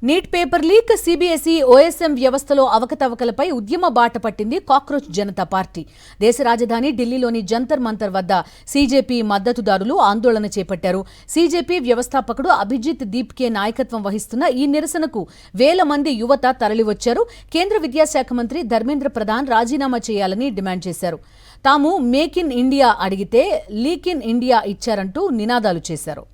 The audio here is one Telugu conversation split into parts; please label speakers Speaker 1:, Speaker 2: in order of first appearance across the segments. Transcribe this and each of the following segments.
Speaker 1: Neat paper leak, CBSE, OSM వ్యవస్థలో అవకతవకలపై ఉద్యమ బాట పట్టింది కాక్రోచ్ జనతా పార్టీ. దేశ రాజధాని ఢిల్లీలోని జంతర్ మంతర్ వద్ద సీజేపీ మద్దతుదారులు ఆందోళన చేపట్టారు. సీజేపీ వ్యవస్థాపకుడు అభిజిత్ దీప్కే నాయకత్వం వహిస్తున్న ఈ నిరసనకు వేల మంది యువత తరలివచ్చారు. కేంద్ర విద్యాశాఖ మంత్రి ధర్మేంద్ర ప్రధాన్ రాజీనామా చేయాలని డిమాండ్ చేశారు. తాము మేక్ ఇన్ ఇండియా అడిగితే లీక్ ఇన్ ఇండియా ఇచ్చారంటూ నినాదాలు చేశారు.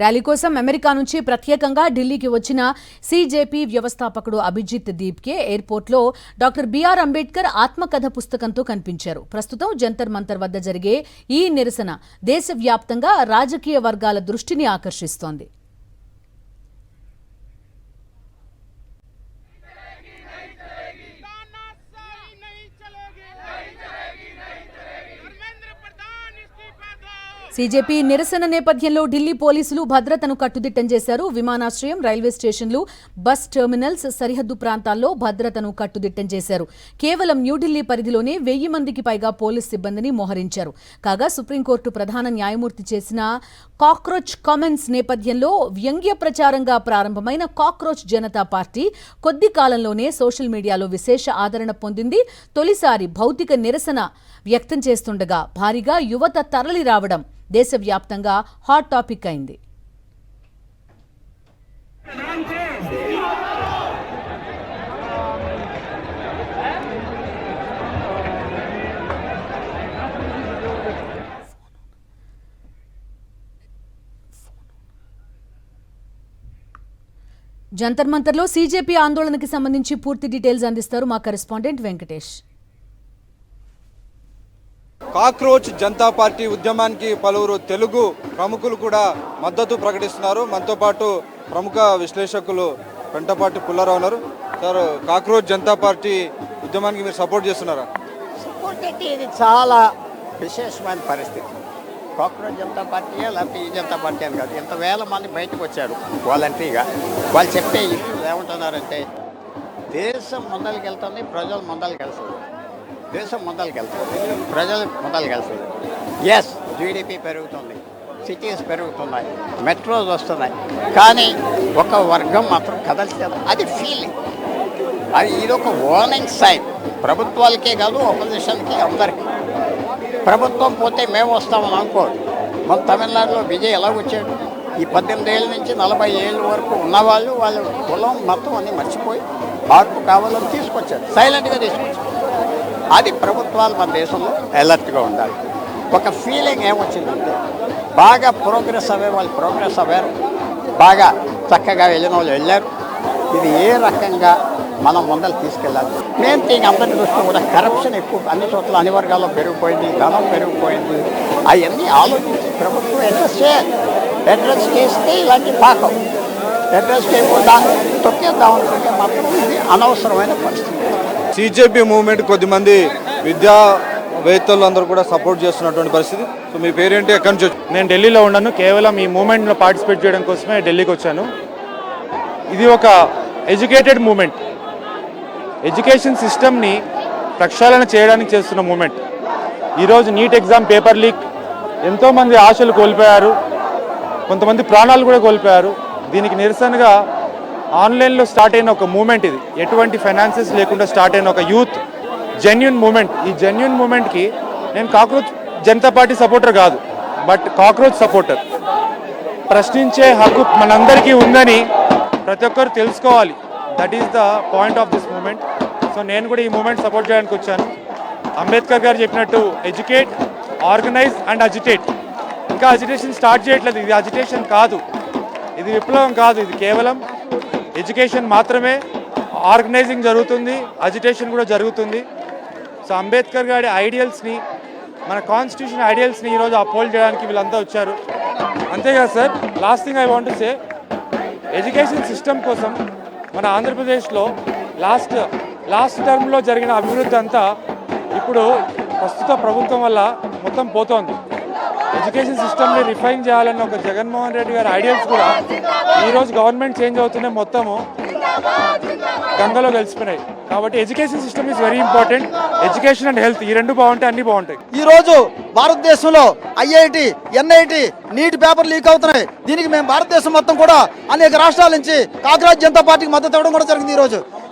Speaker 1: ర్యాలీ కోసం అమెరికా నుంచి ప్రత్యేకంగా ఢిల్లీకి వచ్చిన సీజేపీ వ్యవస్థాపకుడు అభిజిత్ దీప్కే ఎయిర్పోర్ట్లో డాక్టర్ బిఆర్ అంబేద్కర్ ఆత్మకథ పుస్తకంతో కనిపించారు. ప్రస్తుతం జంతర్ మంతర్ వద్ద జరిగే ఈ నిరసన దేశవ్యాప్తంగా రాజకీయ వర్గాల దృష్టిని ఆకర్షిస్తోంది. సీజేపీ నిరసన నేపథ్యంలో ఢిల్లీ పోలీసులు భద్రతను కట్టుదిట్టం చేశారు. విమానాశ్రయం, రైల్వే స్టేషన్లు, బస్ టెర్మినల్స్, సరిహద్దు ప్రాంతాల్లో భద్రతను కట్టుదిట్టం చేశారు. కేవలం న్యూఢిల్లీ పరిధిలోనే 1000 మందికి పైగా పోలీస్ సిబ్బందిని మోహరించారు. కాగా సుప్రీంకోర్టు ప్రధాన న్యాయమూర్తి చేసిన కాక్రోచ్ కామెంట్స్ నేపథ్యంలో వ్యంగ్య ప్రచారంగా ప్రారంభమైన కాక్రోచ్ జనతా పార్టీ కొద్ది కాలంలోనే సోషల్ మీడియాలో విశేష ఆదరణ పొందింది. తొలిసారి భౌతిక నిరసన వ్యక్తం చేస్తుండగా భారీగా యువత తరలి రావడం దేశవ్యాప్తంగా హాట్ టాపిక్ అయింది. జంతర్ మంతర్లో సీజేపీ ఆందోళనకి సంబంధించి పూర్తి డీటెయిల్స్ అందిస్తారు మా correspondent Venkatesh.
Speaker 2: Cockroach Janata party ఉద్యమానికి పలువురు తెలుగు ప్రముఖులు కూడా మద్దతు ప్రకటిస్తున్నారు. మనతో పాటు ప్రముఖ విశ్లేషకులు పెంటపాటి పుల్లారావు ఉన్నారు. సార్, కాక్రోచ్ జనతా పార్టీ ఉద్యమానికి మీరు సపోర్ట్ చేస్తున్నారా?
Speaker 3: సపోర్ట్ అంటే ఇది చాలా విశేషమైన పరిస్థితి. కాక్రోచ్ జనతా పార్టీ లేకపోతే ఈ జనతా పార్టీ అని కాదు, ఎంత వేల మంది బయటకు వచ్చారు వాలంటరీగా. వాళ్ళు చెప్పే ఇష్యూస్ ఏమంటున్నారంటే దేశం ముందరికి వెళ్తుంది, ప్రజలు ముందరికి వెళ్తుంది. దేశం ముందరికి వెళ్తుంది, ప్రజలు ముందరికి వెళ్తుంది. ఎస్, జీడిపి పెరుగుతుంది, సిటీస్ పెరుగుతున్నాయి, మెట్రోస్ వస్తున్నాయి, కానీ ఒక వర్గం మాత్రం కదల్చదు. అది ఫీలింగ్, అది ఇదొక వార్నింగ్ సైన్ ప్రభుత్వాలకే కాదు, అపోజిషన్కి, అందరికీ. ప్రభుత్వం పోతే మేము వస్తామని అనుకోరు. మన తమిళనాడులో విజయ్ ఎలా వచ్చాడు? ఈ 18 ఏళ్ళ నుంచి 40 ఏళ్ళ వరకు ఉన్నవాళ్ళు వాళ్ళ కులం మొత్తం అన్నీ మర్చిపోయి మార్పు కావాలని తీసుకొచ్చారు, సైలెంట్గా తీసుకొచ్చారు. అది ప్రభుత్వాలు మన దేశంలో అలర్ట్గా ఉండాలి. ఒక ఫీలింగ్ ఏమొచ్చిందంటే బాగా ప్రోగ్రెస్ అవ్వే వాళ్ళు ప్రోగ్రెస్ అవ్వారు, బాగా చక్కగా వెళ్ళిన వాళ్ళు వెళ్ళారు. ఇది ఏ రకంగా మనం ముందలు తీసుకెళ్ళాలి. మెయిన్ థింగ్ అందరి దృష్టిలో కూడా కరప్షన్ ఎక్కువ, అన్ని చోట్ల అన్ని వర్గాల్లో పెరిగిపోయింది, ధనం పెరిగిపోయింది. అవన్నీ ఆలోచించి ప్రభుత్వం అడ్రస్ చేస్తే ఇలాంటి పాకం, అడ్రస్ చేయకుండా తొక్కేద్దామనుకుంటే మాత్రం ఇది అనవసరమైన పరిస్థితి.
Speaker 2: సీజేపీ మూవ్మెంట్ కొద్దిమంది విద్యావేత్తలు అందరూ కూడా సపోర్ట్ చేస్తున్నటువంటి పరిస్థితి. సో మీ పేరేంటి, ఎక్కడి నుంచి?
Speaker 4: నేను ఢిల్లీలో ఉన్నాను. కేవలం ఈ మూవ్మెంట్లో పార్టిసిపేట్ చేయడం కోసమే ఢిల్లీకి వచ్చాను. ఇది ఒక ఎడ్యుకేటెడ్ మూవ్మెంట్, ఎడ్యుకేషన్ సిస్టమ్ని ప్రక్షాళన చేయడానికి చేస్తున్న మూవ్మెంట్. ఈరోజు నీట్ ఎగ్జామ్ పేపర్ లీక్, ఎంతోమంది ఆశలు కోల్పోయారు, కొంతమంది ప్రాణాలు కూడా కోల్పోయారు. దీనికి నిరసనగా ఆన్లైన్లో స్టార్ట్ అయిన ఒక మూమెంట్ ఇది. ఎటువంటి ఫైనాన్సెస్ లేకుండా స్టార్ట్ అయిన ఒక యూత్ జెన్యున్ మూమెంట్. ఈ జెన్యున్ మూమెంట్కి నేను కాక్రోచ్ జనతా పార్టీ సపోర్టర్ కాదు, బట్ కాక్రోచ్ సపోర్టర్. ప్రశ్నించే హక్కు మనందరికీ ఉందని ప్రతి ఒక్కరు తెలుసుకోవాలి. That is the point of this movement. So నేను కూడా ఈ మూమెంట్ సపోర్ట్ చేయడానికి వచ్చాను. అంబేద్కర్ గారు చెప్పినట్టు ఎడ్యుకేట్, ఆర్గనైజ్ అండ్ అజిటేట్. ఇంకా అజిటేషన్ స్టార్ట్ చేయట్లేదు. ఇది అజిటేషన్ కాదు, ఇది విప్లవం కాదు, ఇది కేవలం ఎడ్యుకేషన్ మాత్రమే. ఆర్గనైజింగ్ జరుగుతుంది, అజిటేషన్ కూడా జరుగుతుంది. సో అంబేద్కర్ గారి ఐడియల్స్ని, మన కాన్స్టిట్యూషన్ ఐడియల్స్ని ఈరోజు అప్హోల్డ్ చేయడానికి వీళ్ళంతా వచ్చారు. అంతేకాదు sir, last thing I want to say, education system కోసం మన ఆంధ్రప్రదేశ్లో లాస్ట్ టర్మ్లో జరిగిన అభివృద్ధి అంతా ఇప్పుడు ప్రస్తుత ప్రభుత్వం వల్ల మొత్తం పోతోంది. ఎడ్యుకేషన్ సిస్టమ్ని రిఫైన్ చేయాలన్న ఒక జగన్మోహన్ రెడ్డి గారి ఐడియల్స్ కూడా ఈరోజు గవర్నమెంట్ చేంజ్ అవుతూనే మొత్తము గంగలో కలిసిపోయినాయి. కాబట్టి education system is very important. Education and health ఈ రెండు బాగుంటే అన్ని బాగుంటాయి.
Speaker 5: ఈ రోజు భారతదేశంలో IIT, NIT, neat paper leak అవుతున్నాయి. దీనికి మేము భారతదేశం మొత్తం కూడా అనేక రాష్ట్రాల నుంచి కాక్రోచ్ జనతా పార్టీకి మద్దతు ఇవ్వడం కూడా జరిగింది.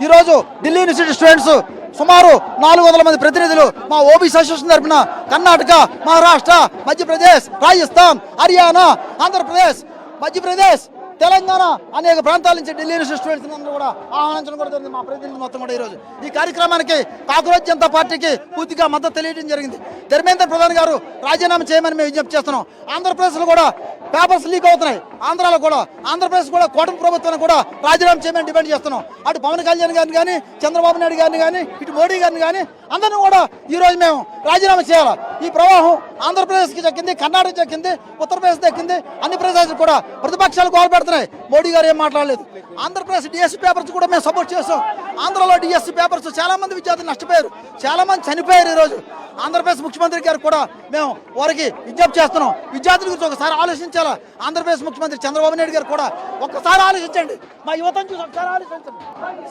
Speaker 5: ఈ రోజు ఢిల్లీ యూనివర్సిటీ స్టూడెంట్స్ సుమారు 400 మంది ప్రతినిధులు మా ఓబీసీ అసోసియేషన్ తరఫున కర్ణాటక, మహారాష్ట్ర, మధ్యప్రదేశ్, రాజస్థాన్, హర్యానా, ఆంధ్రప్రదేశ్, మధ్యప్రదేశ్, తెలంగాణ అనేక ప్రాంతాల నుంచి ఢిల్లీ యూనివర్సిటీ స్టూడెంట్స్ అందరూ కూడా ఆహ్వానించడం కూడా జరిగింది. మా ప్రతినిధులు మొత్తం కూడా ఈరోజు ఈ కార్యక్రమానికి కాక్రోచ్ జనతా పార్టీకి పూర్తిగా మద్దతు తెలియడం జరిగింది. ధర్మేంద్ర ప్రధాన్ గారు రాజీనామా చేయమని మేము విజ్ఞప్తి చేస్తున్నాం. ఆంధ్రప్రదేశ్లో కూడా పేపర్స్ లీక్ అవుతున్నాయి. ఆంధ్రాలో కూడా, ఆంధ్రప్రదేశ్ కూడా కూటమి ప్రభుత్వాన్ని కూడా రాజీనామా చేయమని డిమాండ్ చేస్తున్నాం. అటు పవన్ కళ్యాణ్ గారిని కానీ, చంద్రబాబు నాయుడు గారిని కానీ, ఇటు మోడీ గారిని కానీ అందరినీ కూడా ఈరోజు మేము రాజీనామా చేయాలి. ఈ ప్రవాహం ఆంధ్రప్రదేశ్కి దక్కింది, కర్ణాటక దక్కింది, ఉత్తరప్రదేశ్ దక్కింది. అన్ని ప్రదేశాలు కూడా ప్రతిపక్షాలు గోల్ పెడుతున్నాయి. మోడీ గారు ఏం మాట్లాడలేదు. ఆంధ్రప్రదేశ్ డిఎస్సీ పేపర్స్ కూడా మేము సపోర్ట్ చేస్తాం. ఆంధ్రలో డిఎస్సీ పేపర్స్ చాలా మంది విద్యార్థులు నష్టపోయారు, చాలా మంది చనిపోయారు. ఈరోజు ఆంధ్రప్రదేశ్ ముఖ్యమంత్రి గారు కూడా మేము వారికి విజ్ఞప్తి చేస్తున్నాం. విద్యార్థుల గురించి ఒకసారి ఆలోచించాలా. ఆంధ్రప్రదేశ్ ముఖ్యమంత్రి చంద్రబాబు నాయుడు గారు కూడా ఒక్కసారి ఆలోచించండి. మా యువతను చూసి ఒకసారి ఆలోచించండి.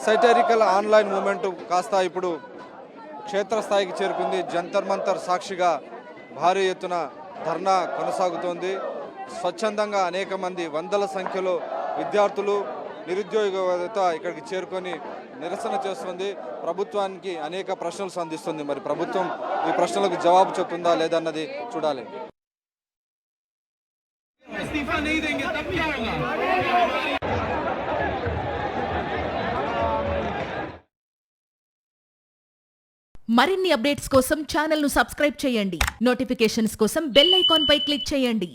Speaker 2: సైటరికల్ ఆన్లైన్ మూమెంట్ కాస్త ఇప్పుడు క్షేత్రస్థాయికి చేరుకుంది. జంతర్ మంతర్ సాక్షిగా భారీ ఎత్తున ధర్నా కొనసాగుతోంది. స్వచ్ఛందంగా అనేక మంది వందల సంఖ్యలో విద్యార్థులు, నిరుద్యోగ యువత ఇక్కడికి చేరుకొని నిరసన చేస్తుంది. ప్రభుత్వానికి అనేక ప్రశ్నలు సంధిస్తుంది. మరి ప్రభుత్వం ఈ ప్రశ్నలకు జవాబు చెప్తుందా లేదన్నది చూడాలి.
Speaker 6: మరిన్ని అప్డేట్స్ కోసం ఛానల్ను సబ్స్క్రైబ్ చేయండి. నోటిఫికేషన్స్ కోసం బెల్ ఐకాన్ పై క్లిక్ చేయండి.